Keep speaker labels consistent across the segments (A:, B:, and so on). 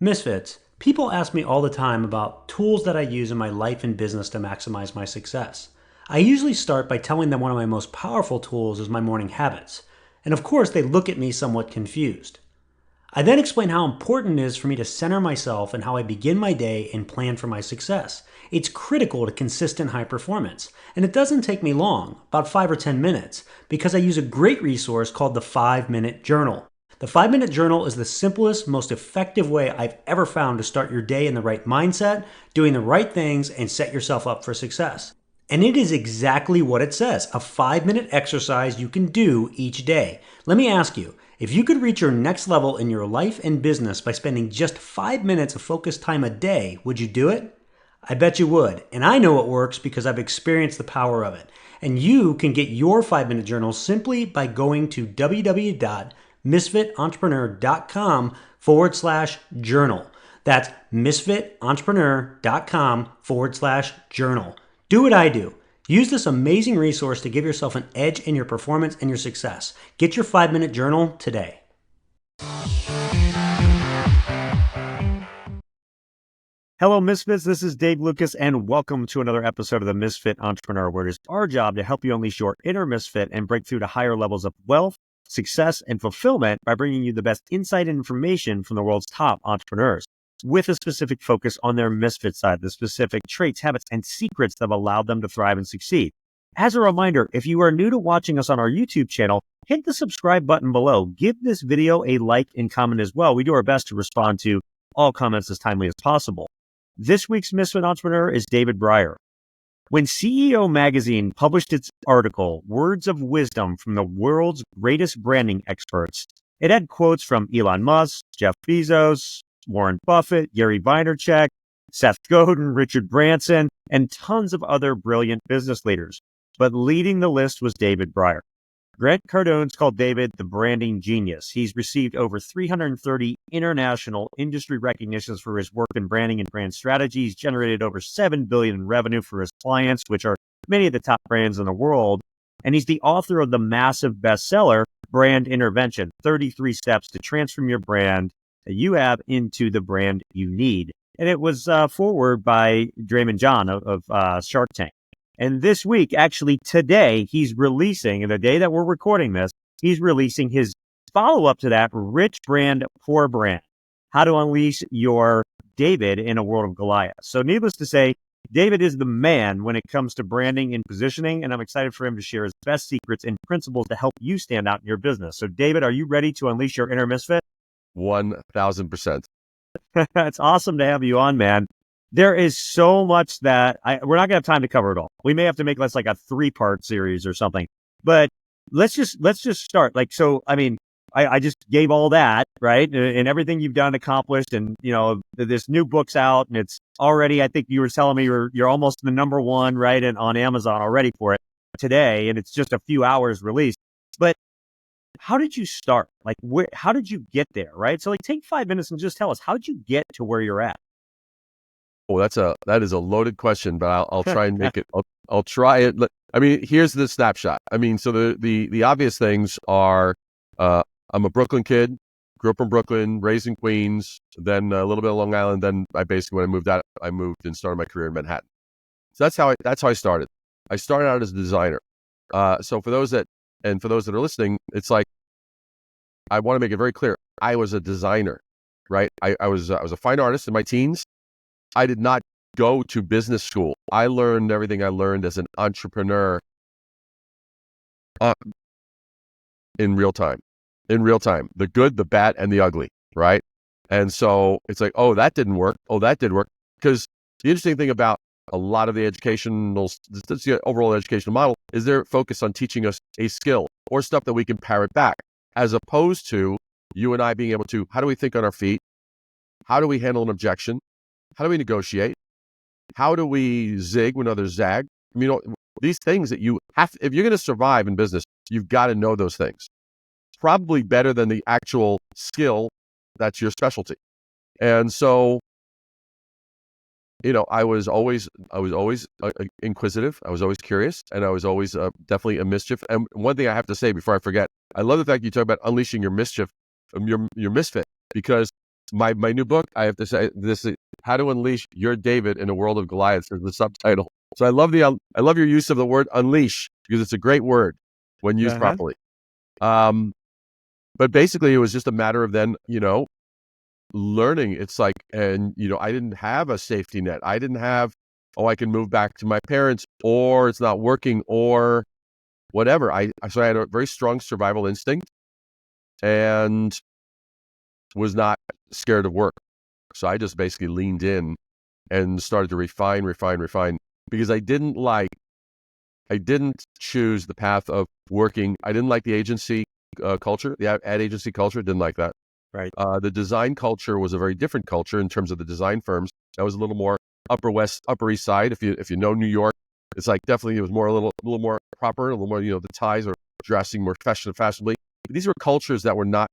A: Misfits, people ask me all the time about tools that I use in my life and business to maximize my success. I usually start by telling them one of my most powerful tools is my morning habits. And of course, they look at me somewhat confused. I then explain how important it is for me to center myself and how I begin my day and plan for my success. It's critical to consistent high performance. And it doesn't take me long, about 5 or 10 minutes, because I use a great resource called the 5-Minute Journal. The 5-Minute Journal is the simplest, most effective way I've ever found to start your day in the right mindset, doing the right things, and set yourself up for success. And it is exactly what it says, a 5-minute exercise you can do each day. Let me ask you, if you could reach your next level in your life and business by spending just 5 minutes of focused time a day, would you do it? I bet you would. And I know it works because I've experienced the power of it. And you can get your 5-minute journal simply by going to www.misfitentrepreneur.com/journal. That's misfitentrepreneur.com/journal. Do what I do. Use this amazing resource to give yourself an edge in your performance and your success. Get your 5-minute journal today.
B: Hello, Misfits. This is Dave Lukas, and welcome to another episode of the Misfit Entrepreneur, where it is our job to help you unleash your inner misfit and break through to higher levels of wealth, success, and fulfillment by bringing you the best insight and information from the world's top entrepreneurs, with a specific focus on their misfit side, the specific traits, habits, and secrets that have allowed them to thrive and succeed. As a reminder, if you are new to watching us on our YouTube channel, hit the subscribe button below. Give this video a like and comment as well. We do our best to respond to all comments as timely as possible. This week's Misfit Entrepreneur is David Brier. When CEO Magazine published its article, Words of Wisdom from the World's Greatest Branding Experts, it had quotes from Elon Musk, Jeff Bezos, Warren Buffett, Gary Vaynerchuk, Seth Godin, Richard Branson, and tons of other brilliant business leaders. But leading the list was David Brier. Grant Cardone's called David the branding genius. He's received over 330 international industry recognitions for his work in branding and brand strategy. He's generated over $7 billion in revenue for his clients, which are many of the top brands in the world. And he's the author of the massive bestseller, Brand Intervention, 33 Steps to Transform Your Brand that you have into the brand you need. And it was forward by Draymond John of Shark Tank. And this week, actually today, he's releasing, and the day that we're recording this, he's releasing his follow-up to that, Rich Brand, Poor Brand, How to Unleash Your David in a World of Goliath. So needless to say, David is the man when it comes to branding and positioning, and I'm excited for him to share his best secrets and principles to help you stand out in your business. So David, are you ready to unleash your inner misfit?
C: 1,000%.
B: It's awesome to have you on, man. There is so much that we're not gonna have time to cover it all. We may have to make this like a 3-part series or something, but let's just start. I just gave all that, right? And everything you've done, accomplished, and this new book's out, and it's already, I think you were telling me you're almost the number one, right? And on Amazon already for it today, and it's just a few hours released. But how did you start? How did you get there, right? So take 5 minutes and just tell us, how did you get to where you're at?
C: Oh, that is a loaded question, but I'll try and make it. I'll try it. I mean, here's the snapshot. I mean, so the obvious things are, I'm a Brooklyn kid, grew up in Brooklyn, raised in Queens, then a little bit of Long Island. Then I basically, when I moved out, I moved and started my career in Manhattan. So that's how I started. I started out as a designer. So for those that are listening, it's like, I want to make it very clear. I was a designer, right? I was a fine artist in my teens. I did not go to business school. I learned everything I learned as an entrepreneur in real time. The good, the bad, and the ugly, right? And so it's like, oh, that didn't work. Oh, that did work. Because the interesting thing about a lot of the overall educational model is they're focused on teaching us a skill or stuff that we can parrot back, as opposed to you and I being able to, how do we think on our feet? How do we handle an objection? How do we negotiate? How do we zig when others zag? I mean, these things that you have to, if you're going to survive in business, you've got to know those things. Probably better than the actual skill that's your specialty. And so, I was always inquisitive. I was always curious, and I was always definitely a mischief. And one thing I have to say before I forget, I love the fact you talk about unleashing your mischief, your misfit, because my new book, I have to say this: How to Unleash Your David in a World of Goliaths is the subtitle. So I love your use of the word unleash, because it's a great word when used
B: Uh-huh.
C: properly. But basically, it was just a matter of then, learning. It's like, and I didn't have a safety net. I didn't have, I can move back to my parents, or it's not working, or whatever. So I had a very strong survival instinct, and was not scared of work. So I just basically leaned in and started to refine, because I didn't choose the path of working. I didn't like the agency culture, the ad agency culture. Didn't like that.
B: Right.
C: The design culture was a very different culture in terms of the design firms. That was a little more Upper East Side. If you know New York, it's like definitely it was more a little more proper, a little more the ties are dressing more fashionably. But these were cultures that were not.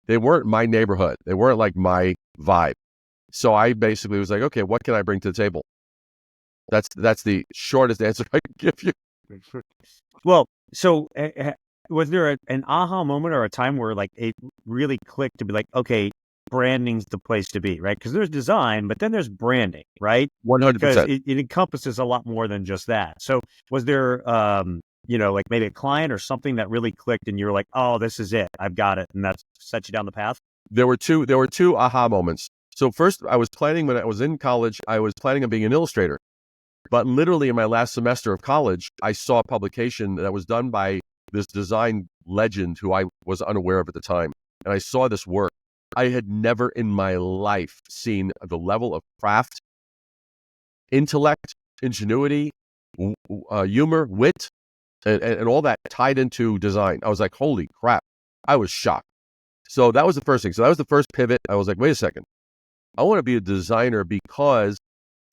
C: They weren't my neighborhood. They weren't like my vibe. So I basically was like, okay, what can I bring to the table? That's the shortest answer I can give you.
B: Well, so was there an aha moment or a time where like it really clicked to be like, okay, branding's the place to be, right? Because there's design, but then there's branding, right? Because
C: 100%.
B: it encompasses a lot more than just that. So was there, like maybe a client or something that really clicked and you were like, oh, this is it. I've got it. And that's set you down the path?
C: There were two aha moments. So first, I was planning when I was in college, I was planning on being an illustrator. But literally in my last semester of college, I saw a publication that was done by this design legend who I was unaware of at the time. And I saw this work. I had never in my life seen the level of craft, intellect, ingenuity, humor, wit, and all that tied into design. I was like, holy crap. I was shocked. So that was the first thing. So that was the first pivot. I was like, wait a second. I want to be a designer, because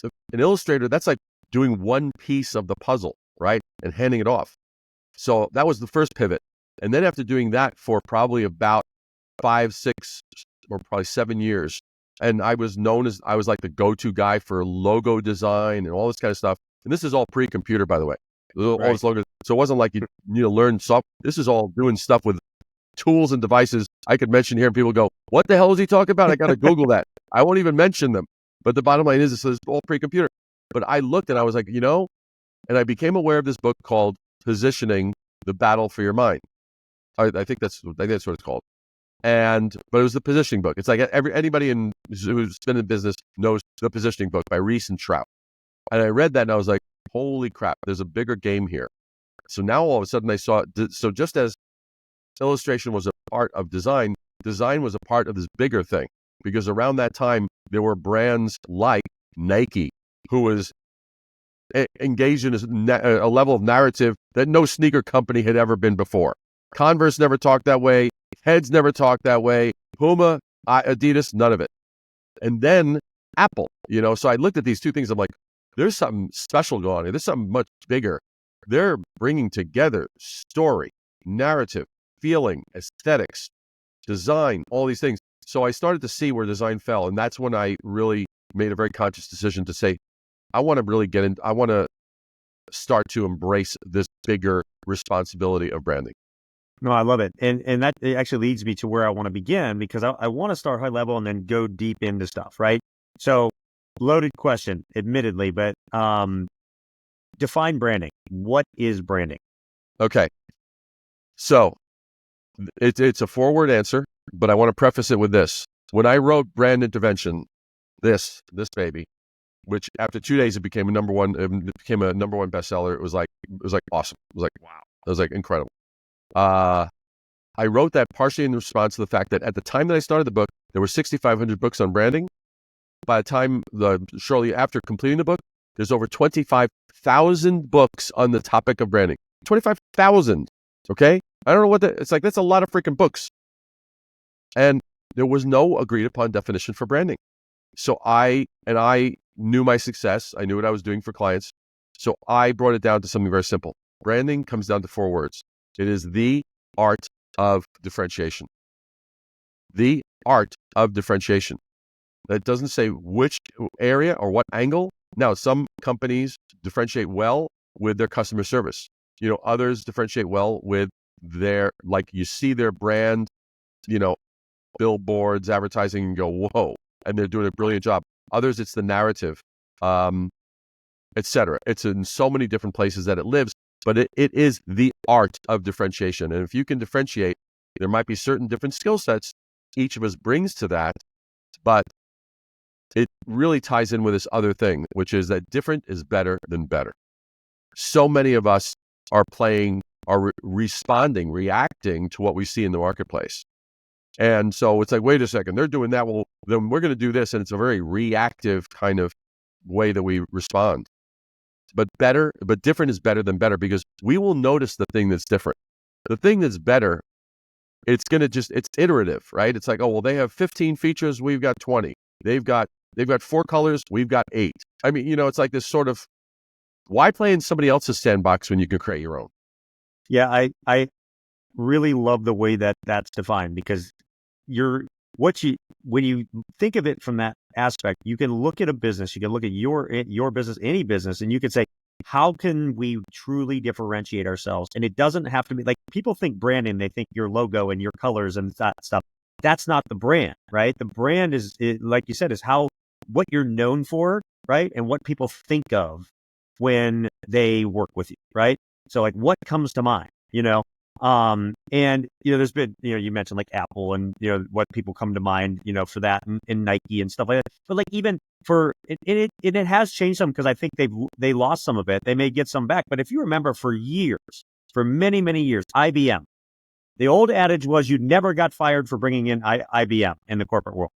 C: an illustrator, that's like doing one piece of the puzzle, right? And handing it off. So that was the first pivot. And then after doing that for probably about 5, 6, or probably 7 years, and I was like the go-to guy for logo design and all this kind of stuff. And this is all pre-computer, by the way. All
B: Right.
C: this logo. So it wasn't like you learn software. This is all doing stuff with tools and devices I could mention here, and people go, what the hell is he talking about? I got to Google that. I won't even mention them. But the bottom line is, it's all pre-computer. But I looked and I was like, and I became aware of this book called Positioning: The Battle for Your Mind. I think that's what it's called. But it was the positioning book. It's like anybody who's been in business knows the positioning book by Reese and Trout. And I read that and I was like, holy crap, there's a bigger game here. So now all of a sudden I saw, so just as illustration was a part of design, design was a part of this bigger thing. Because around that time, there were brands like Nike, who was engaged in a level of narrative that no sneaker company had ever been before. Converse never talked that way. Heads never talked that way. Puma, Adidas, none of it. And then Apple, so I looked at these two things. I'm like, there's something special going on here. There's something much bigger. They're bringing together story, narrative, feeling, aesthetics, design, all these things. So I started to see where design fell. And that's when I really made a very conscious decision to say, I want to start to embrace this bigger responsibility of branding.
B: No, I love it. And that it actually leads me to where I want to begin, because I want to start high level and then go deep into stuff, right? So loaded question, admittedly, but define branding. What is branding?
C: Okay. So it's a 4-word answer, but I want to preface it with this. When I wrote Brand Intervention, this baby, which after 2 days it became a number one bestseller. It was like awesome. It was like, wow. It was like incredible. I wrote that partially in response to the fact that at the time that I started the book, there were 6,500 books on branding. By the time shortly after completing the book, there's over 25,000 books on the topic of branding. 25,000. Okay. I don't know it's like. That's a lot of freaking books. And there was no agreed upon definition for branding. So I knew my success. I knew what I was doing for clients. So I brought it down to something very simple. Branding comes down to 4 words. It is the art of differentiation. The art of differentiation. That doesn't say which area or what angle. Now, some companies differentiate well with their customer service. Others differentiate well with you see their brand, billboards, advertising, and go, whoa, and they're doing a brilliant job. Others, it's the narrative, etc. It's in so many different places that it lives, but it is the art of differentiation. And if you can differentiate, there might be certain different skill sets each of us brings to that, but it really ties in with this other thing, which is that different is better than better. So many of us are responding, reacting to what we see in the marketplace. And so it's like, wait a second, they're doing that. Well, then we're going to do this. And it's a very reactive kind of way that we respond. But different is better than better, because we will notice the thing that's different. The thing that's better, it's iterative, right? It's like, oh, well, they have 15 features, we've got 20. They've got 4 colors, we've got 8. I mean, it's like this sort of, why play in somebody else's sandbox when you can create your own?
B: Yeah, I really love the way that that's defined, because when you think of it from that aspect, you can look at a business, you can look at your business, any business, and you can say, how can we truly differentiate ourselves? And it doesn't have to be like, people think branding, they think your logo and your colors and that stuff. That's not the brand, right? The brand is, like you said, is what you're known for, right? And what people think of when they work with you, right? So like, what comes to mind, and there's been, you mentioned like Apple and, what people come to mind, for that, and Nike and stuff like that. But like, even for it has changed some, because I think they lost some of it. They may get some back. But if you remember, for many, many years, IBM, the old adage was you never got fired for bringing in IBM in the corporate world,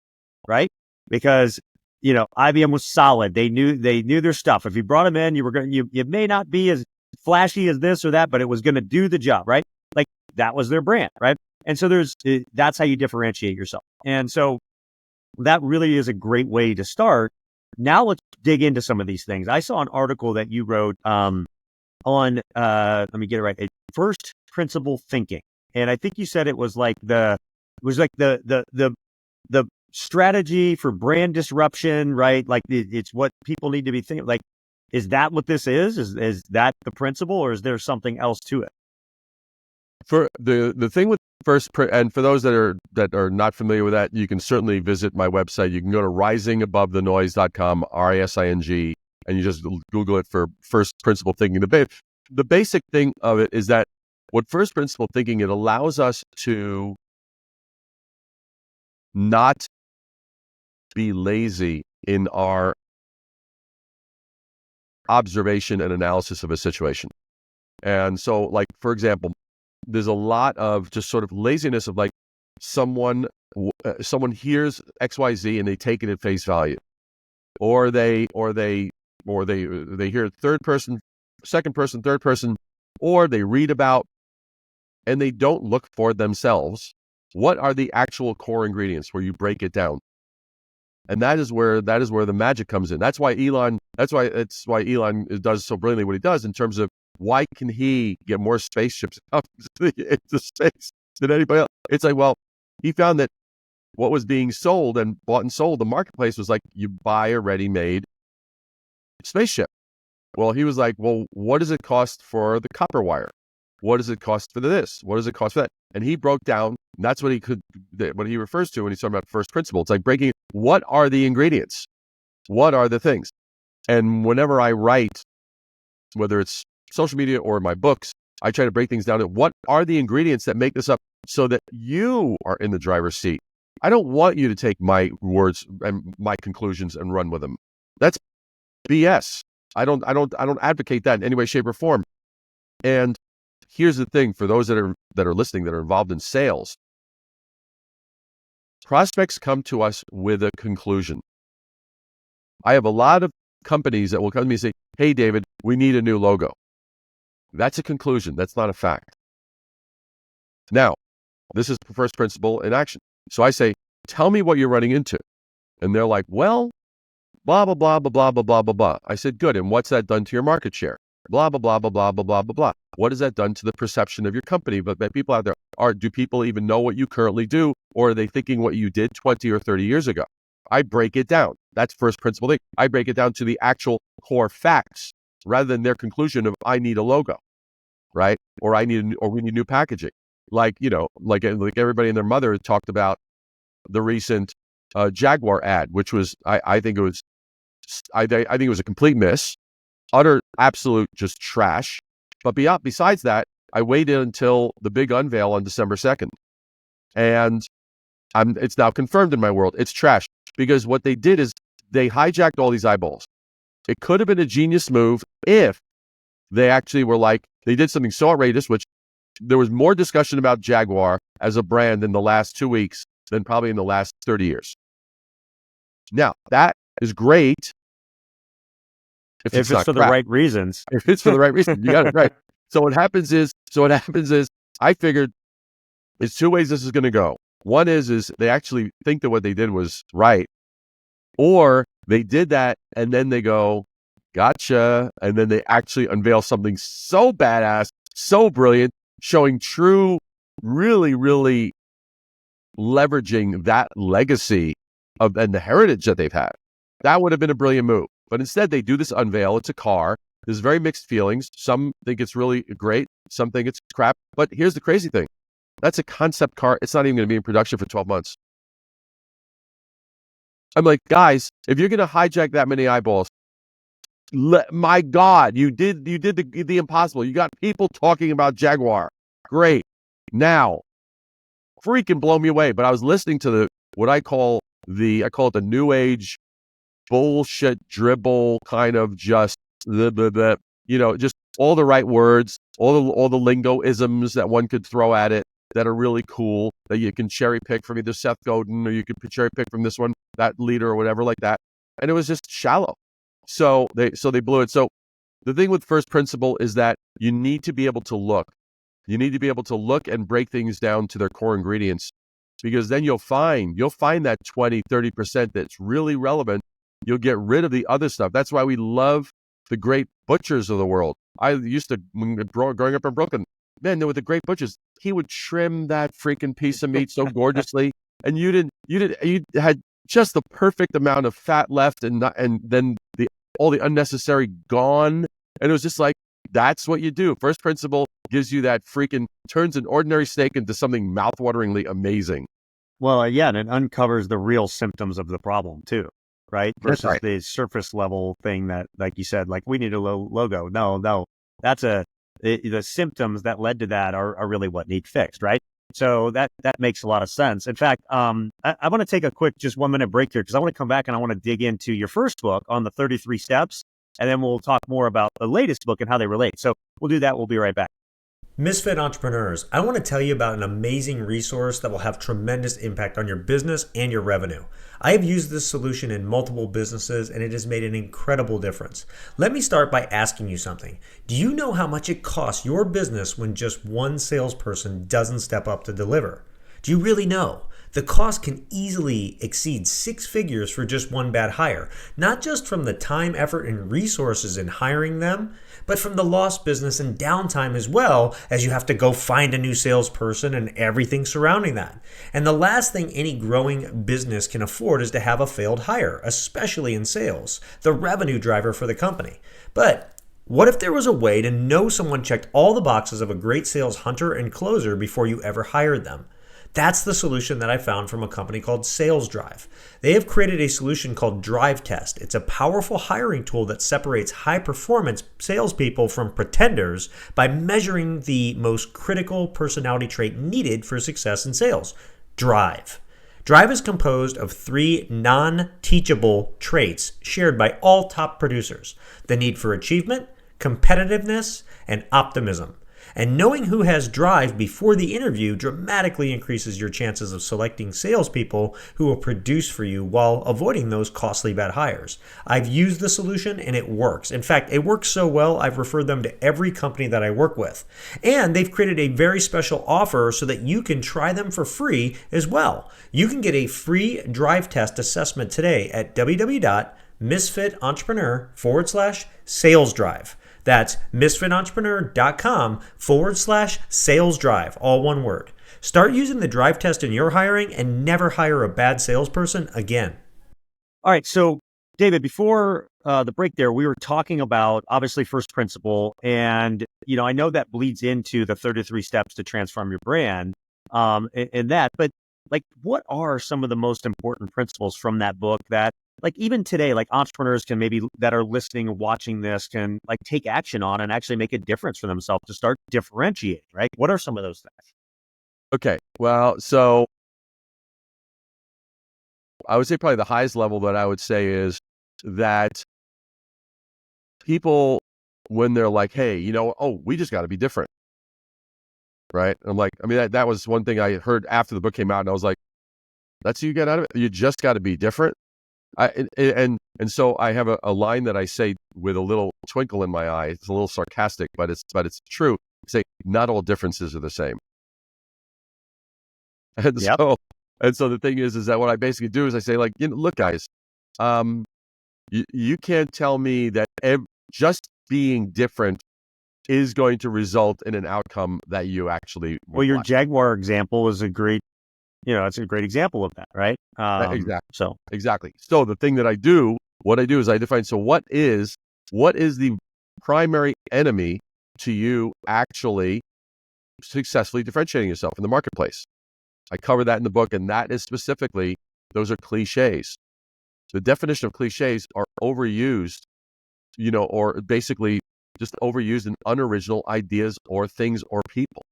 B: right? Because, IBM was solid. They knew their stuff. If you brought them in, you may not be as flashy as this or that, but it was going to do the job, right? Like, that was their brand, right? And so that's how you differentiate yourself. And so that really is a great way to start. Now let's dig into some of these things. I saw an article that you wrote on, let me get it right, first principle thinking. And I think you said it was like the strategy for brand disruption, right? Like, it's what people need to be thinking. Like, is that what this is? Is that the principle, or is there something else to it?
C: For the thing with and for those that are not familiar with that, you can certainly visit my website. You can go to risingabovethenoise.com, RISING, and you just Google it for first principle thinking. The basic thing of it is that what first principle thinking, it allows us to not be lazy in our observation and analysis of a situation. And so, like, for example, there's a lot of just sort of laziness of like, someone hears XYZ and they take it at face value, or they hear third person, second person, third person, or they read about and they don't look for themselves. What are the actual core ingredients, where you break it down? And that is where the magic comes in. That's why Elon does so brilliantly what he does, in terms of why can he get more spaceships up into space than anybody else? It's like, well, he found that what was being sold and bought and sold, the marketplace was like, you buy a ready-made spaceship. Well, he was like, well, what does it cost for the copper wire? What does it cost for this? What does it cost for that? And he broke down, and that's what he refers to when he's talking about first principle. It's like breaking, what are the ingredients? What are the things? And whenever I write, whether it's social media or my books, I try to break things down to what are the ingredients that make this up, so that you are in the driver's seat. I don't want you to take my words and my conclusions and run with them. That's BS. I don't advocate that in any way, shape, or form. And here's the thing, for those that are listening, that are involved in sales, prospects come to us with a conclusion. I have a lot of companies that will come to me and say, hey, David, we need a new logo. That's a conclusion. That's not a fact. Now, this is first principle in action. So I say, tell me what you're running into. And they're like, well, blah, blah, blah, blah, blah, blah, blah, blah, blah. I said, good. And what's that done to your market share? Blah, blah, blah, blah, blah, blah, blah, blah, blah. What has that done to the perception of your company? But people out there, do people even know what you currently do? Or are they thinking what you did 20 or 30 years ago? I break it down. That's first principle thing. I break it down to the actual core facts, rather than their conclusion of, I need a logo, right? Or we need new packaging. Like, like everybody and their mother talked about the recent Jaguar ad, which was I think it was a complete miss, utter absolute just trash. But besides that, I waited until the big unveil on December 2nd, and it's now confirmed in my world. It's trash because what they did is they hijacked all these eyeballs. It could have been a genius move if they actually were like, they did something so outrageous, which there was more discussion about Jaguar as a brand in the last 2 weeks than probably in the last 30 years. Now, that is great if it's
B: for the right reasons.
C: If it's for the right reason, you got it right. So what happens is I figured there's two ways this is going to go. One is they actually think that what they did was right, or they did that and then they go, gotcha, and then they actually unveil something so badass, so brilliant, showing true, really, really leveraging that legacy and the heritage that they've had. That would have been a brilliant move. But instead, they do this unveil. It's a car. There's very mixed feelings. Some think it's really great. Some think it's crap. But here's the crazy thing. That's a concept car. It's not even going to be in production for 12 months. I'm like, guys, if you're going to hijack that many eyeballs, my God, you did the impossible. You got people talking about Jaguar. Great. Now, freaking blow me away. But I was listening to what I call it the new age bullshit dribble kind of just just all the right words, all the lingoisms that one could throw at it that are really cool that you can cherry pick from either Seth Godin or you could cherry pick from this one, that leader or whatever like that. And it was just shallow. So they blew it. So the thing with first principle is that you need to be able to look. You need to be able to look and break things down to their core ingredients, because then you'll find that 20, 30% that's really relevant. You'll get rid of the other stuff. That's why we love the great butchers of the world. I used to, growing up in Brooklyn, man, there were the great butchers. He would trim that freaking piece of meat so gorgeously, and you had just the perfect amount of fat left, and then all the unnecessary gone. And it was just like, that's what you do. First principle gives you that turns an ordinary steak into something mouthwateringly amazing.
B: Well, yeah, and it uncovers the real symptoms of the problem too, right?
C: That's
B: Versus
C: right.
B: the surface level thing that, like you said, like we need a logo. No, that's the symptoms that led to that are really what need fixed, right? So that makes a lot of sense. In fact, I want to take a quick, just 1 minute break here because I want to come back and I want to dig into your first book on the 33 steps, and then we'll talk more about the latest book and how they relate. So we'll do that. We'll be right back.
A: Misfit Entrepreneurs, I want to tell you about an amazing resource that will have tremendous impact on your business and your revenue. I have used this solution in multiple businesses and it has made an incredible difference. Let me start by asking you something. Do you know how much it costs your business when just one salesperson doesn't step up to deliver? Do you really know? The cost can easily exceed 6 figures for just one bad hire, not just from the time, effort, and resources in hiring them, but from the lost business and downtime as well, as you have to go find a new salesperson and everything surrounding that. And the last thing any growing business can afford is to have a failed hire, especially in sales, the revenue driver for the company. But what if there was a way to know someone checked all the boxes of a great sales hunter and closer before you ever hired them? That's the solution that I found from a company called Sales Drive. They have created a solution called Drive Test. It's a powerful hiring tool that separates high-performance salespeople from pretenders by measuring the most critical personality trait needed for success in sales: drive. Drive is composed of 3 non-teachable traits shared by all top producers: the need for achievement, competitiveness, and optimism. And knowing who has drive before the interview dramatically increases your chances of selecting salespeople who will produce for you while avoiding those costly bad hires. I've used the solution and it works. In fact, it works so well, I've referred them to every company that I work with. And they've created a very special offer so that you can try them for free as well. You can get a free drive test assessment today at www.misfitentrepreneur.com/sales drive. That's misfitentrepreneur.com/sales drive, all one word. Start using the drive test in your hiring and never hire a bad salesperson again.
B: All right. So, David, before the break there, we were talking about obviously first principle. And, I know that bleeds into the 33 steps to transform your brand in that. But like, what are some of the most important principles from that book that, like, even today, like entrepreneurs can maybe that are listening and watching this can like take action on and actually make a difference for themselves to start differentiating, right? What are some of those things?
C: Okay. Well, so I would say probably the highest level that I would say is that people, when they're like, hey, oh, we just got to be different. Right. And I'm like, I mean, that was one thing I heard after the book came out. And I was like, that's what you get out of it. You just got to be different. And so I have a line that I say with a little twinkle in my eye. It's a little sarcastic, but it's true. I say, not all differences are the same. And
B: Yep.
C: so the thing is that what I basically do is I say, like, look, guys, you can't tell me that just being different is going to result in an outcome that you actually
B: Well, your
C: like.
B: Jaguar example is a great, it's a great example of that, right?
C: Exactly. So the thing that I do, what I do is I define, so what is the primary enemy to you actually successfully differentiating yourself in the marketplace? I cover that in the book, and that is specifically, those are cliches. The definition of cliches are overused, or basically just overused and unoriginal ideas or things or people.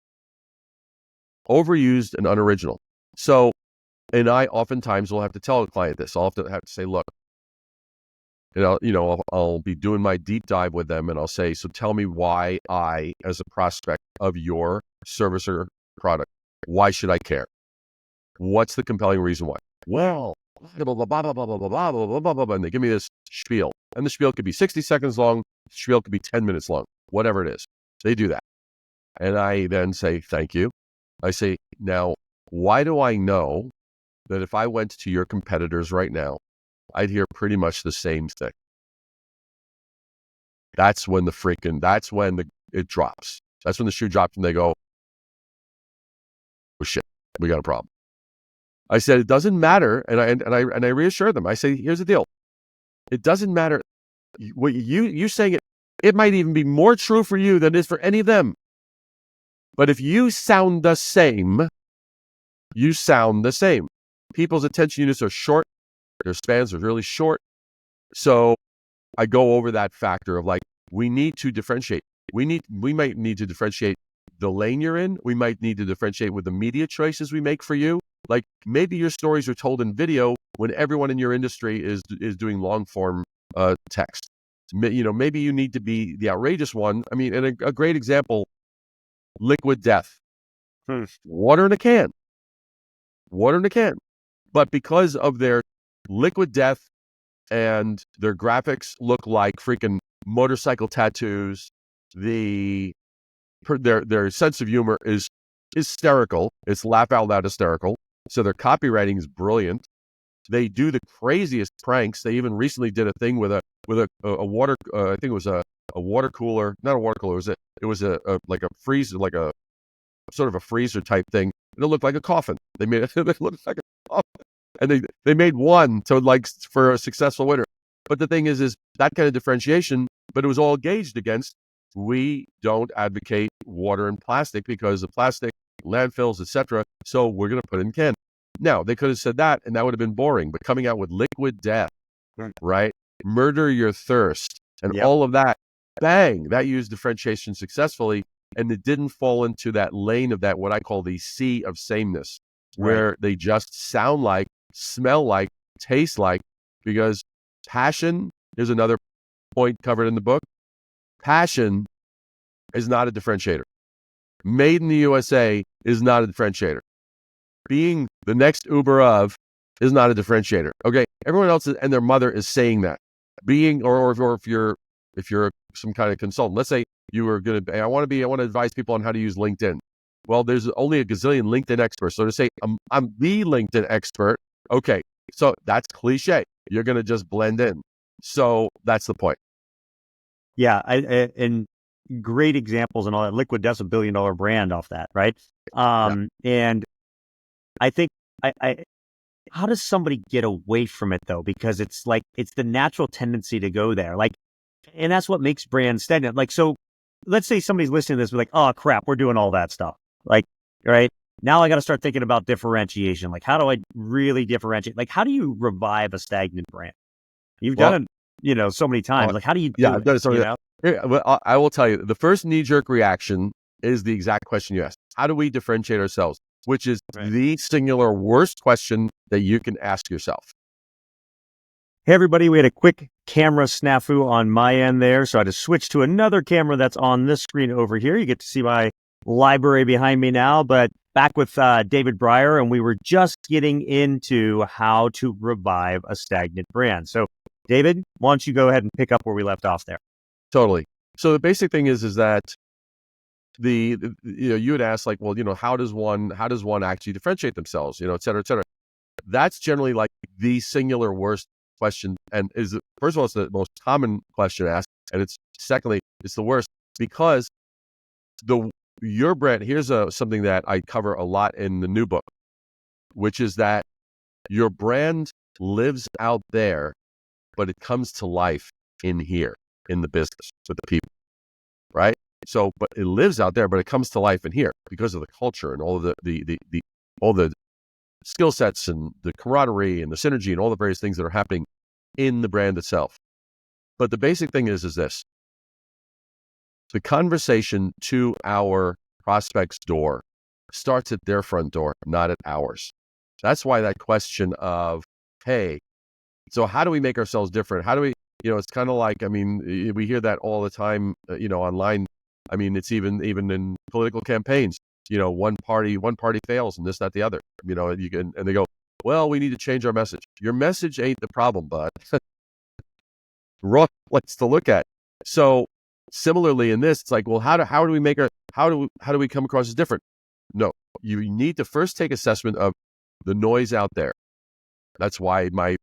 C: Overused and unoriginal. So, and I oftentimes will have to tell a client this. I'll have to say, look, I'll be doing my deep dive with them, and I'll say, so tell me why I, as a prospect of your service or product, why should I care? What's the compelling reason why? Well, blah, blah, blah, blah, blah, blah, blah, blah, blah, blah, blah, blah, and they give me this spiel. And the spiel could be 60 seconds long. The spiel could be 10 minutes long, whatever it is. They do that. And I then say, thank you. I say, now, why do I know that if I went to your competitors right now, I'd hear pretty much the same thing? That's when it drops. That's when the shoe drops and they go, oh shit, we got a problem. I said, it doesn't matter. And I reassure them. I say, here's the deal. It doesn't matter. What you saying it might even be more true for you than it is for any of them. But if you sound the same, you sound the same. People's attention units are short. Their spans are really short. So I go over that factor of, like, we need to differentiate. We might need to differentiate the lane you're in. We might need to differentiate with the media choices we make for you. Like, maybe your stories are told in video when everyone in your industry is doing long form text. Maybe you need to be the outrageous one. I mean, and a great example, Liquid Death. Water in a can. But because of their Liquid Death and their graphics look like freaking motorcycle tattoos, their sense of humor is hysterical. It's laugh out loud hysterical. So their copywriting is brilliant. They do the craziest pranks. They even recently did a thing with a water. I think it was a water cooler, not a water cooler. It was a like a freezer, like a sort of a freezer type thing. And it looked like a coffin. They made it look like a coffin, and they made one for a successful winner. But the thing is that kind of differentiation. But it was all gauged against, we don't advocate water and plastic because of plastic, landfills, etc. So we're going to put it in can. Now, they could have said that, and that would have been boring. But coming out with Liquid Death, right? Murder your thirst, and all of that, bang, that used differentiation successfully, and it didn't fall into that lane of that, what I call the sea of sameness, where they just sound like, smell like, taste like, because passion, here's another point covered in the book, passion is not a differentiator. Made in the USA is not a differentiator. Being the next Uber of is not a differentiator. Okay, everyone else and their mother is saying that. Being, or if you're some kind of consultant, let's say you were going to, I want to advise people on how to use LinkedIn. Well, there's only a gazillion LinkedIn experts. So to say, I'm the LinkedIn expert. Okay, so that's cliche. You're going to just blend in. So that's the point.
B: Yeah, and great examples and all that. Liquid Death's $1 billion brand off that, right? And I think how does somebody get away from it though? Because it's the natural tendency to go there. Like, and that's what makes brands stagnant. Like, so let's say somebody's listening to this, like, oh crap, we're doing all that stuff. Like, right? now I got to start thinking about differentiation. Like, how do I really differentiate? Like, how do you revive a stagnant brand? You've
C: Well,
B: done it, so many times. Like, how do you
C: yeah,
B: do
C: I've done it
B: it?
C: so many. Here, well, I will tell you, the first knee-jerk reaction is the exact question you asked. How do we differentiate ourselves? Which is
B: Right.
C: the singular worst question that you can ask yourself.
B: Hey, everybody, we had a quick camera snafu on my end there. So I had to switch to another camera that's on this screen over here. You get to see my library behind me now, but back with David Brier, and we were just getting into how to revive a stagnant brand. So, David, why don't you go ahead and pick up where we left off there?
C: Totally. So the basic thing is that you had asked like, well, how does one actually differentiate themselves, et cetera, et cetera. That's generally like the singular worst question, and first of all, it's the most common question asked, and it's the worst because your brand. Here's something that I cover a lot in the new book, which is that your brand lives out there, but it comes to life in here, in the business with the people, right? So, but it lives out there, but it comes to life in here because of the culture and all of all the skill sets and the camaraderie and the synergy and all the various things that are happening in the brand itself. But the basic thing is this: the conversation to our prospect's door starts at their front door, not at ours. That's why that question of, hey, so how do we make ourselves different? How do we, it's kind of like, we hear that all the time, online. It's even in political campaigns, one party fails and this, that, the other, and they go, well, we need to change our message. Your message ain't the problem, bud. Wrong place to look at. So similarly in this, it's like, well, how do we come across as different? No, you need to first take assessment of the noise out there. That's why my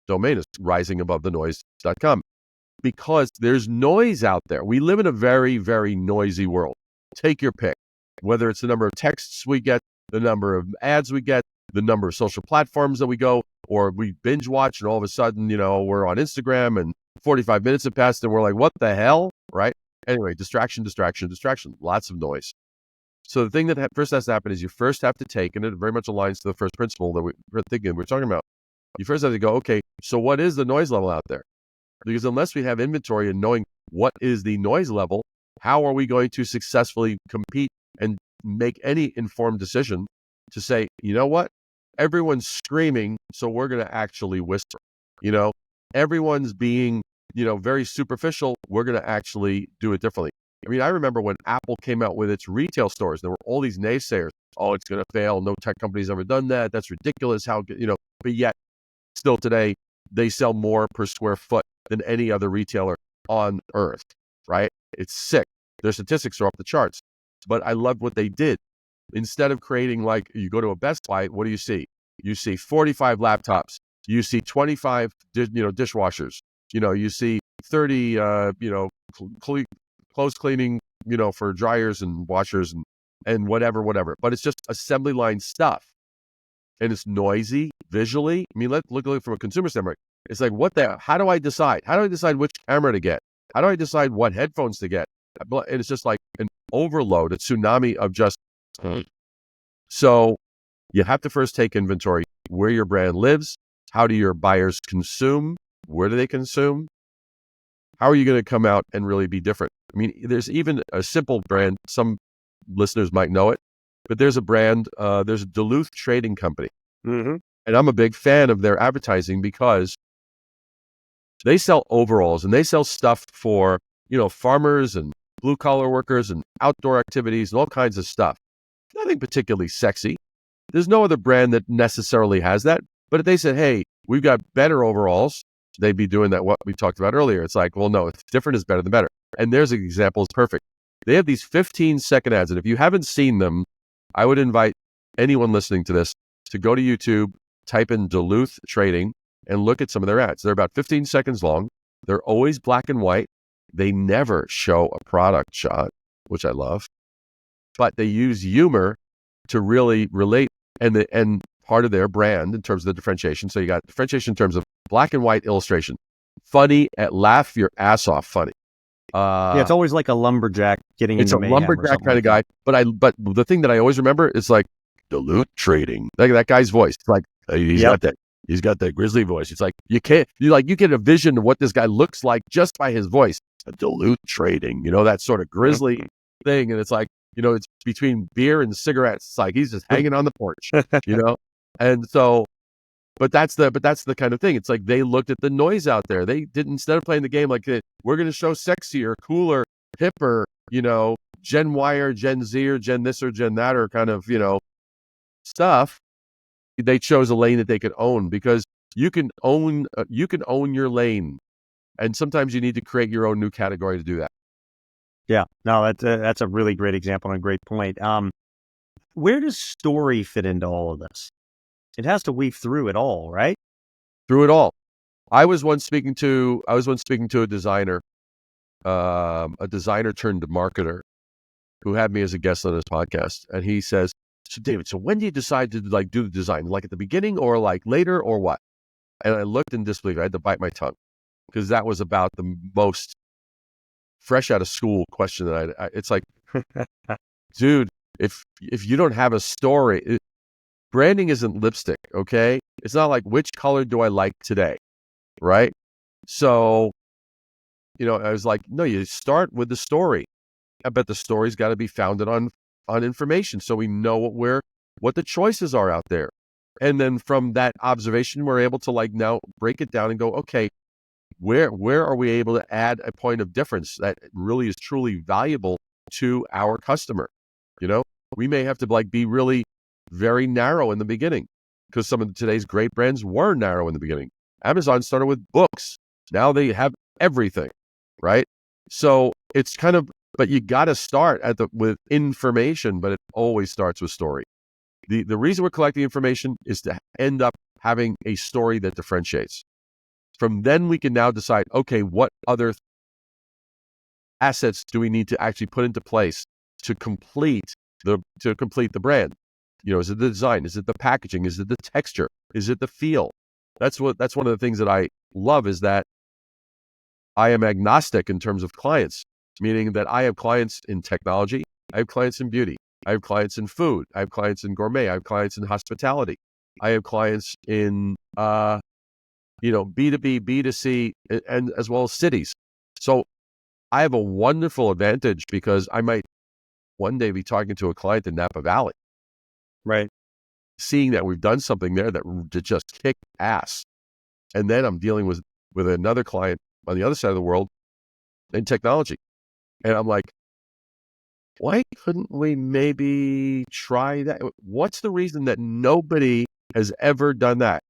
C: domain is risingabovethenoise.com, because there's noise out there. We live in a very, very noisy world. Take your pick, whether it's the number of texts we get, the number of ads we get, the number of social platforms that we go, or we binge watch and all of a sudden, we're on Instagram and 45 minutes have passed and we're like, what the hell? Right? Anyway, distraction, lots of noise. So the thing that first has to happen is you first have to take, and it very much aligns to the first principle that we're talking about. You first have to go, okay, so what is the noise level out there? Because unless we have inventory and knowing what is the noise level, how are we going to successfully compete and make any informed decision to say, you know what? Everyone's screaming, so we're going to actually whisper. Everyone's being, very superficial. We're going to actually do it differently. I remember when Apple came out with its retail stores, there were all these naysayers. Oh, it's going to fail. No tech company's ever done that. That's ridiculous. But yet still today, they sell more per square foot than any other retailer on earth, right? It's sick. Their statistics are off the charts. But I love what they did. Instead of creating, like, you go to a Best Buy, what do you see? You see 45 laptops. You see 25, dishwashers. You see 30, clothes cleaning, for dryers and washers and whatever. But it's just assembly line stuff. And it's noisy visually. Let's look from a consumer standpoint. It's like, how do I decide? How do I decide which camera to get? How do I decide what headphones to get? And it's just like an overload, a tsunami of just. So you have to first take inventory where your brand lives. How do your buyers consume? Where do they consume? How are you going to come out and really be different? There's even a simple brand. Some listeners might know it, but there's a brand, there's a Duluth Trading Company.
B: Mm-hmm.
C: And I'm a big fan of their advertising because they sell overalls and they sell stuff for, farmers and blue collar workers and outdoor activities and all kinds of stuff. Nothing particularly sexy. There's no other brand that necessarily has that. But if they said, hey, we've got better overalls, they'd be doing that, what we talked about earlier. It's like, well, no, if different is better than better. And there's an example, it's perfect. They have these 15-second ads. And if you haven't seen them, I would invite anyone listening to this to go to YouTube, type in Duluth Trading, and look at some of their ads. They're about 15 seconds long. They're always black and white. They never show a product shot, which I love. But they use humor to really relate and part of their brand in terms of the differentiation. So you got differentiation in terms of black and white illustration. Funny, laugh your ass off funny.
B: Yeah, it's always like a lumberjack getting
C: It's
B: into
C: a
B: mayhem or
C: lumberjack
B: something
C: kind
B: like
C: of guy. But the thing that I always remember is like dilute trading. Like that guy's voice. It's like
B: Yep.
C: he's got that grizzly voice. It's like you get a vision of what this guy looks like just by his voice. A dilute trading, that sort of grizzly thing. And it's like, it's between beer and cigarettes. It's like he's just hanging on the porch, And so but that's the kind of thing. It's like they looked at the noise out there. They didn't, instead of playing the game like we're going to show sexier, cooler, hipper, Gen Y or Gen Z or Gen this or Gen that or kind of, stuff. They chose a lane that they could own because you can own your lane. And sometimes you need to create your own new category to do that.
B: Yeah, no, that's a really great example and a great point. Where does story fit into all of this? It has to weave through it all, right?
C: Through it all. I was once speaking to a designer turned marketer who had me as a guest on his podcast. And he says, so David, so when do you decide to like do the design? Like at the beginning or like later or what? And I looked in disbelief. I had to bite my tongue because that was about the most fresh out of school question that it's like, dude, if you don't have a story, branding isn't lipstick, okay? It's not like which color do I like today, right? So, I was like, no, you start with the story. I bet the story's got to be founded on information, so we know what the choices are out there, and then from that observation, we're able to like now break it down and go, okay, where are we able to add a point of difference that really is truly valuable to our customer? We may have to like be really very narrow in the beginning because some of today's great brands were narrow in the beginning. Amazon started with books. Now they have everything, right? So it's kind of, but you got to start with information, but it always starts with story. The reason we're collecting information is to end up having a story that differentiates. From then we can now decide, okay, what other assets do we need to actually put into place to complete the brand? Is it the design? Is it the packaging? Is it the texture? Is it the feel? That's one of the things that I love is that I am agnostic in terms of clients, meaning that I have clients in technology, I have clients in beauty, I have clients in food, I have clients in gourmet, I have clients in hospitality, I have clients in B2B, B2C, and as well as cities. So I have a wonderful advantage because I might one day be talking to a client in Napa Valley.
B: Right.
C: Seeing that we've done something there that just kicked ass. And then I'm dealing with another client on the other side of the world in technology. And I'm like, why couldn't we maybe try that? What's the reason that nobody has ever done that?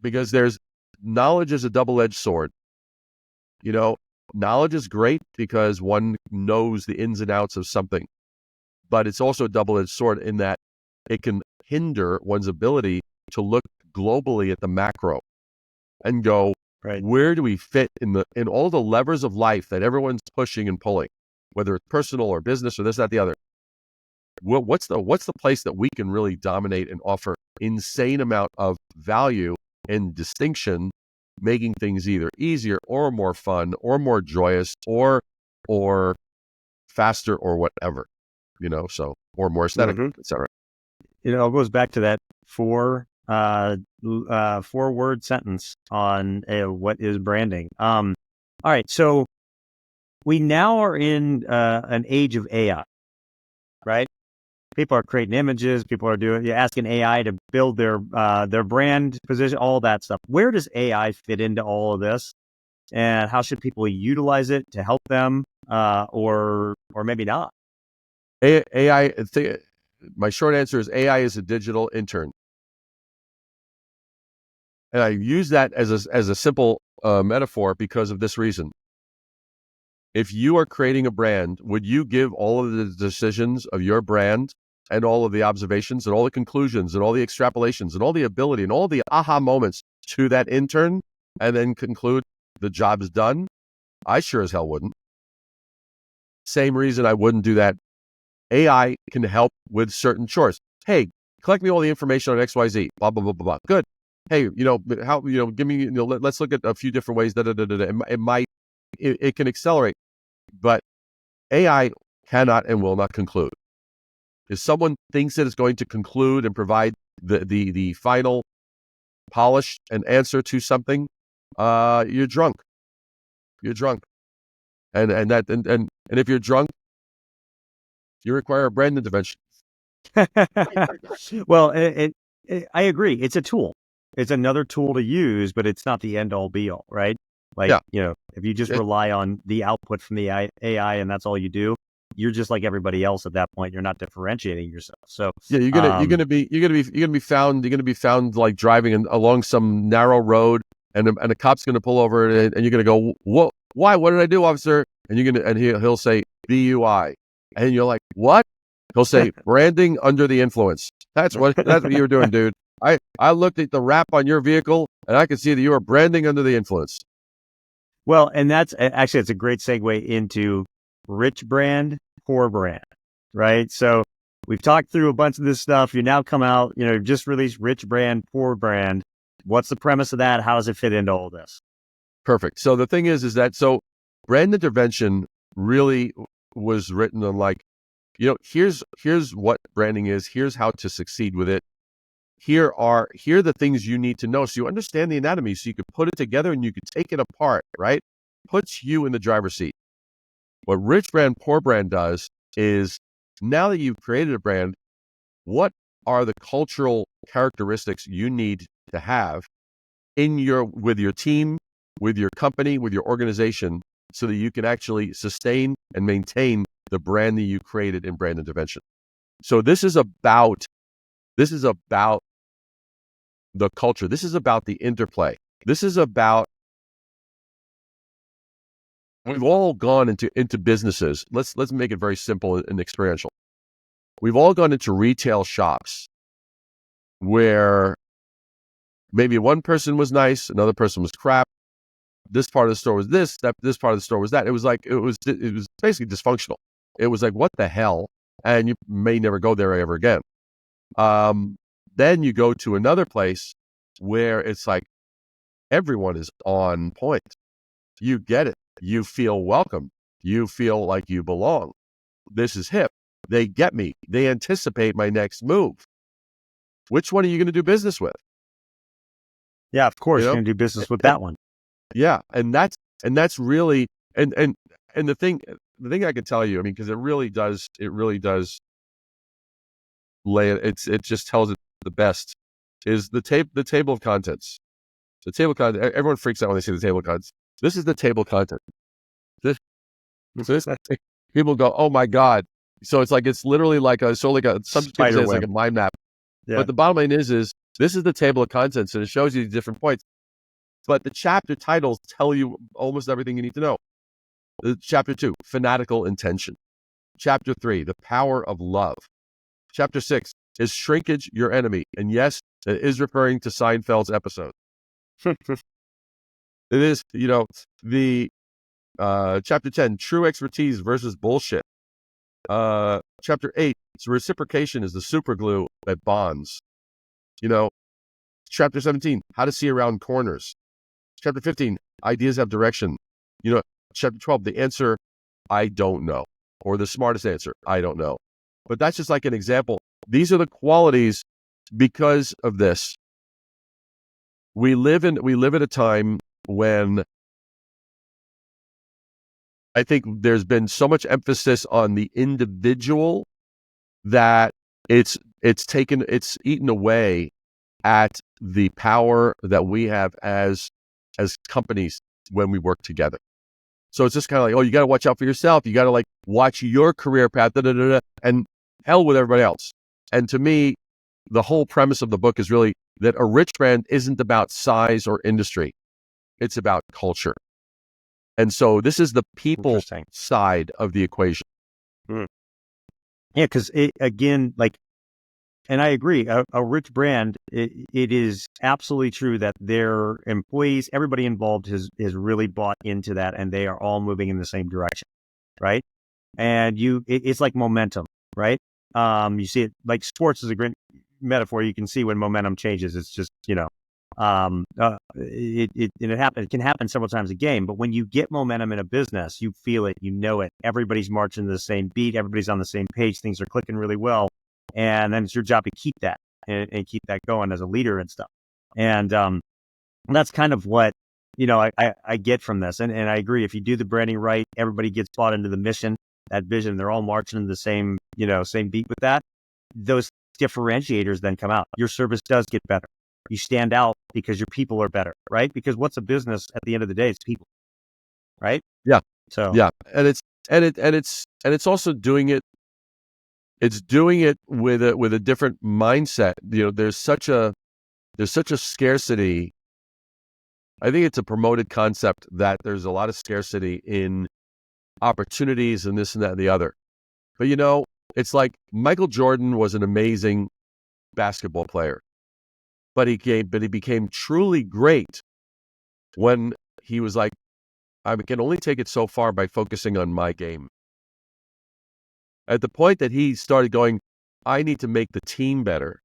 C: Because knowledge is a double-edged sword. Knowledge is great because one knows the ins and outs of something, but it's also a double-edged sword in that it can hinder one's ability to look globally at the macro and go,
B: right,
C: where do we fit in all the levers of life that everyone's pushing and pulling, whether it's personal or business or this, that, the other. What's the place that we can really dominate and offer insane amount of value and distinction, making things either easier or more fun or more joyous or faster or whatever, or more aesthetic, etc.
B: It all goes back to that four-word sentence on what is branding. All right, so we now are in an age of AI, right? People are creating images. People are you're asking AI to build their brand position, all that stuff. Where does AI fit into all of this, and how should people utilize it to help them, or maybe not?
C: AI. My short answer is AI is a digital intern, and I use that as a simple metaphor because of this reason. If you are creating a brand, would you give all of the decisions of your brand and all of the observations and all the conclusions and all the extrapolations and all the ability and all the aha moments to that intern and then conclude the job is done? I sure as hell wouldn't. Same reason I wouldn't do that. AI can help with certain chores. Hey, collect me all the information on XYZ, blah, blah, blah, blah, blah. Good. Hey, give me, let's look at a few different ways. It might it can accelerate, but AI cannot and will not conclude. If someone thinks that it's going to conclude and provide the final polish and answer to something, you're drunk. You're drunk. And if you're drunk, you require a brand intervention.
B: Well, I agree. It's a tool. It's another tool to use, but it's not the end all be all, right? Like,
C: Yeah.
B: if you just rely on the output from the AI and that's all you do, you're just like everybody else at that point. You're not differentiating yourself. So
C: yeah, you're gonna be found like driving along some narrow road, and a cop's gonna pull over, and you're gonna go, what? Why? What did I do, officer? And he'll say BUI, and you're like, what? He'll say branding under the influence. That's what you were doing, dude. I looked at the wrap on your vehicle, and I could see that you were branding under the influence.
B: Well, and that's actually, it's a great segue into rich brand, poor brand, right? So we've talked through a bunch of this stuff. You now come out, just released rich brand, poor brand. What's the premise of that? How does it fit into all this?
C: Perfect. So the thing is that brand intervention really was written on like, here's what branding is. Here's how to succeed with it. Here are the things you need to know so you understand the anatomy, so you could put it together and you could take it apart, right? Puts you in the driver's seat. What rich brand, poor brand does is, now that you've created a brand, what are the cultural characteristics you need to have with your team, with your company, with your organization, so that you can actually sustain and maintain the brand that you created in brand intervention. So this is about the culture. This is about the interplay. This is about, we've all gone into businesses. Let's make it very simple and experiential. We've all gone into retail shops where maybe one person was nice, another person was crap. This part of the store was this part of the store was that. It was basically dysfunctional. It was like, what the hell? And you may never go there ever again. Then you go to another place where it's like everyone is on point. You get it. You feel welcome. You feel like you belong. This is hip. They get me. They anticipate my next move. Which one are you going to do business with?
B: Yeah, of course, you're going to do business with that one.
C: Yeah, and that's really and the thing I can tell you, I mean, because it really does lay it just tells it the best, is the table of contents. The table of contents. Everyone freaks out when they see the table of contents. This is the table of contents. This people go, oh my god. So it's literally like some people say it's like a mind map. Yeah. But the bottom line is this is the table of contents, and it shows you the different points. But the chapter titles tell you almost everything you need to know. Chapter 2, fanatical intention. Chapter 3, the power of love. Chapter 6, is shrinkage your enemy? And yes, it is referring to Seinfeld's episode. It is, the chapter 10, true expertise versus bullshit. Chapter 8, reciprocation is the super glue that bonds. Chapter 17, how to see around corners. Chapter 15, ideas have direction. Chapter 12, the answer, I don't know. Or the smartest answer, I don't know. But that's just like an example. These are the qualities. Because of this, we live at a time when I think there's been so much emphasis on the individual that it's eaten away at the power that we have as companies when we work together. So it's just kind of like, oh, you got to watch out for yourself. You got to like watch your career path, and hell with everybody else. And to me, the whole premise of the book is really that a rich brand isn't about size or industry. It's about culture. And so this is the people side of the equation.
B: Yeah, because again, like, and I agree, a rich brand, it is absolutely true that their employees, everybody involved has really bought into that, and they are all moving in the same direction, right? And it's like momentum, right? You see it, like sports is a great metaphor. You can see when momentum changes, it's just, It can happen several times a game, but when you get momentum in a business, you feel it, you know it. Everybody's marching to the same beat, everybody's on the same page, things are clicking really well, and then it's your job to keep that and keep that going as a leader and stuff. And that's kind of what I get from this, and I agree. If you do the branding right, everybody gets bought into the mission, that vision. They're all marching in the same same beat with that. Those differentiators then come out. Your service does get better. You stand out because your people are better, right? Because what's a business at the end of the day? It's people, right?
C: Yeah.
B: So
C: Yeah. And it's also doing it. It's doing it with a different mindset. There's such a scarcity. I think it's a promoted concept that there's a lot of scarcity in opportunities and this and that and the other. But it's like Michael Jordan was an amazing basketball player, but he became truly great when he was like, I can only take it so far by focusing on my game. At the point that he started going, I need to make the team better.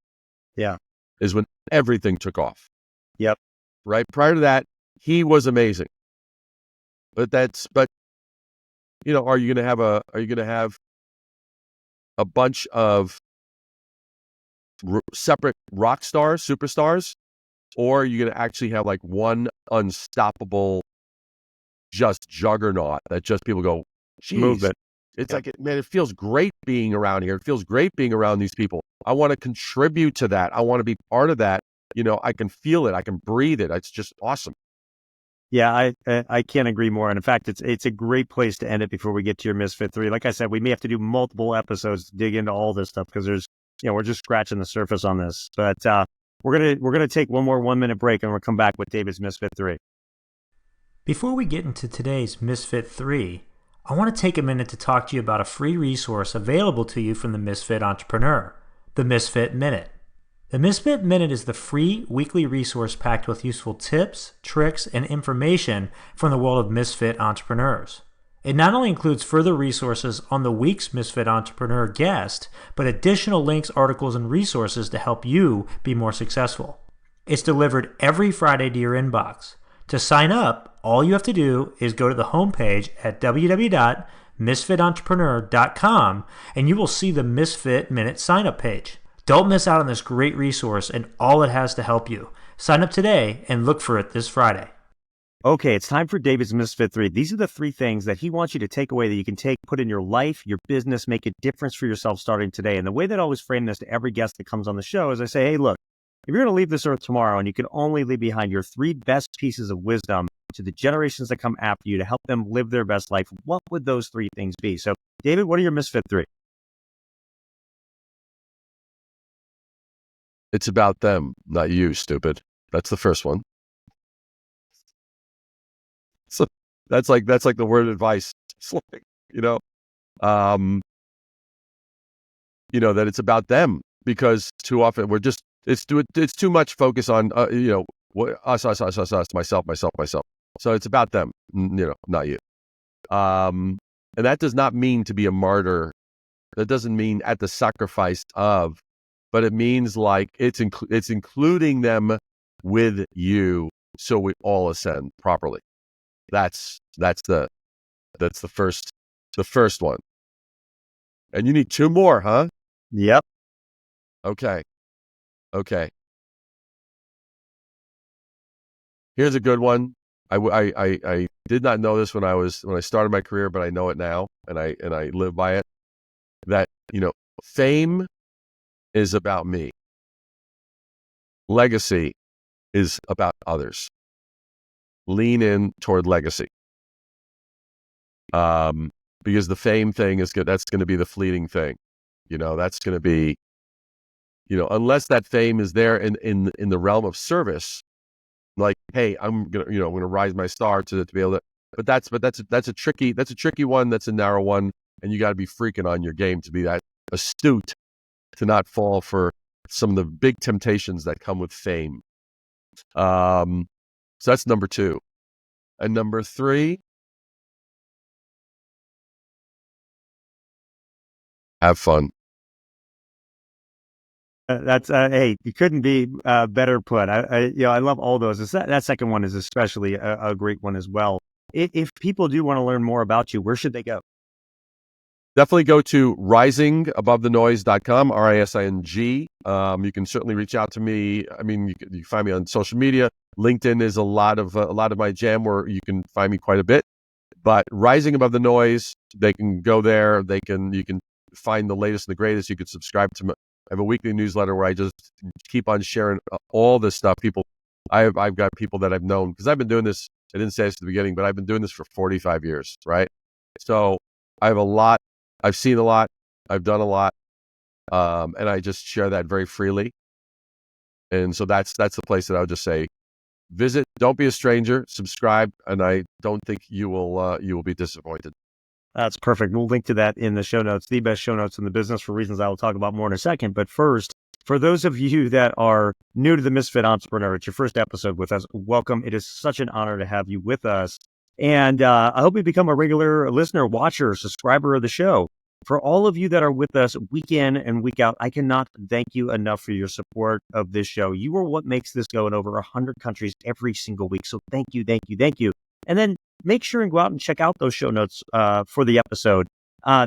B: Yeah.
C: Is when everything took off.
B: Yep.
C: Right. Prior to that, he was amazing. But are you going to have a bunch of separate rock stars, superstars, or are you going to actually have like one unstoppable, just juggernaut that just people go, geez,
B: movement?
C: It's like, man, it feels great being around here. It feels great being around these people. I want to contribute to that. I want to be part of that. I can feel it. I can breathe it. It's just awesome.
B: Yeah, I can't agree more. And in fact, it's a great place to end it before we get to your Misfit 3. Like I said, we may have to do multiple episodes to dig into all this stuff because we're just scratching the surface on this. But we're gonna take one more 1 minute break and we'll come back with David's Misfit 3.
A: Before we get into today's Misfit 3, I want to take a minute to talk to you about a free resource available to you from the Misfit Entrepreneur, the Misfit Minute. The Misfit Minute is the free weekly resource packed with useful tips, tricks, and information from the world of Misfit entrepreneurs. It not only includes further resources on the week's Misfit Entrepreneur guest, but additional links, articles, and resources to help you be more successful. It's delivered every Friday to your inbox. To sign up, all you have to do is go to the homepage at www.misfitentrepreneur.com and you will see the Misfit Minute sign-up page. Don't miss out on this great resource and all it has to help you. Sign up today and look for it this Friday.
B: Okay, it's time for David's Misfit 3. These are the 3 things that he wants you to take away that you can put in your life, your business, make a difference for yourself starting today. And the way that I always frame this to every guest that comes on the show is I say, hey, look, if you're going to leave this earth tomorrow and you can only leave behind your 3 best pieces of wisdom to the generations that come after you to help them live their best life, what would those 3 things be? So, David, what are your Misfit 3?
C: It's about them, not you, stupid. That's the first one. So that's like the word of advice. It's like, that it's about them, because too often it's too much focus on us, myself. So it's about them, not you. And that does not mean to be a martyr. That doesn't mean at the sacrifice of, but it means like it's including them with you, so we all ascend properly. That's the first one. And you need 2 more, huh?
B: Yep.
C: Okay. Here's a good one. I did not know this when I started my career, but I know it now, and I live by it. That fame is about me. Legacy is about others. Lean in toward legacy. Because the fame thing is good. That's going to be the fleeting thing. That's going to be, unless that fame is there in the realm of service, like, hey, I'm going to rise my star to be able to, but that's a tricky one. That's a narrow one. And you got to be freaking on your game to be that astute to not fall for some of the big temptations that come with fame. So that's number 2. And number 3, have fun.
B: That's hey, you couldn't be better put. I love all those. That second one is especially a great one as well. If people do want to learn more about you, where should they go?
C: Definitely go to risingabovethenoise.com, RISING. You can certainly reach out to me. I mean, you can find me on social media. LinkedIn is a lot of my jam, where you can find me quite a bit. But Rising Above the Noise, they can go there. You can find the latest and the greatest. You can subscribe to I have a weekly newsletter where I just keep on sharing all this stuff. I've got people that I've known, because I've been doing this. I didn't say this at the beginning, but I've been doing this for 45 years, right? So I have a lot. I've seen a lot. I've done a lot, and I just share that very freely. And so that's the place that I would just say, visit. Don't be a stranger. Subscribe, and I don't think you will be disappointed.
B: That's perfect. We'll link to that in the show notes, the best show notes in the business, for reasons I will talk about more in a second. But first, for those of you that are new to the Misfit Entrepreneur, it's your first episode with us. Welcome. It is such an honor to have you with us. And I hope you become a regular listener, watcher, subscriber of the show. For all of you that are with us week in and week out, I cannot thank you enough for your support of this show. You are what makes this go in over 100 countries every single week. So thank you, thank you, thank you. And then make sure and go out and check out those show notes for the episode.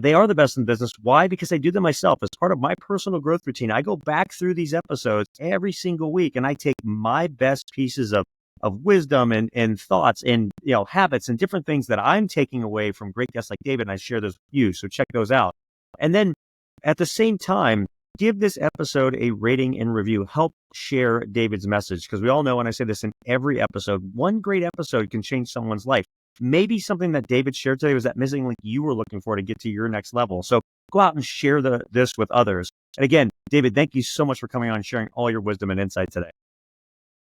B: They are the best in business. Why? Because I do them myself as part of my personal growth routine. I go back through these episodes every single week, and I take my best pieces of wisdom and thoughts and habits and different things that I'm taking away from great guests like David, and I share those with you. So check those out. And then at the same time, give this episode a rating and review. Help share David's message, because we all know, and I say this in every episode, one great episode can change someone's life. Maybe something that David shared today was that missing link you were looking for to get to your next level. So go out and share this with others. And again, David, thank you so much for coming on and sharing all your wisdom and insight today.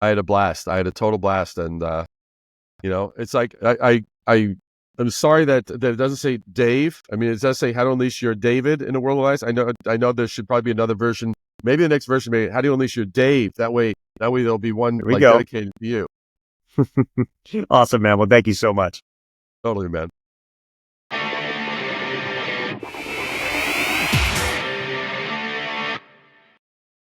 C: I had a blast. I had a total blast, and it's like I'm sorry that it doesn't say Dave. I mean, it does say how to unleash your David in a world of ice. I know there should probably be another version. Maybe the next version, maybe how do you unleash your Dave? That way there'll be one dedicated to you.
B: Awesome, man. Well, thank you so much.
C: Totally, man.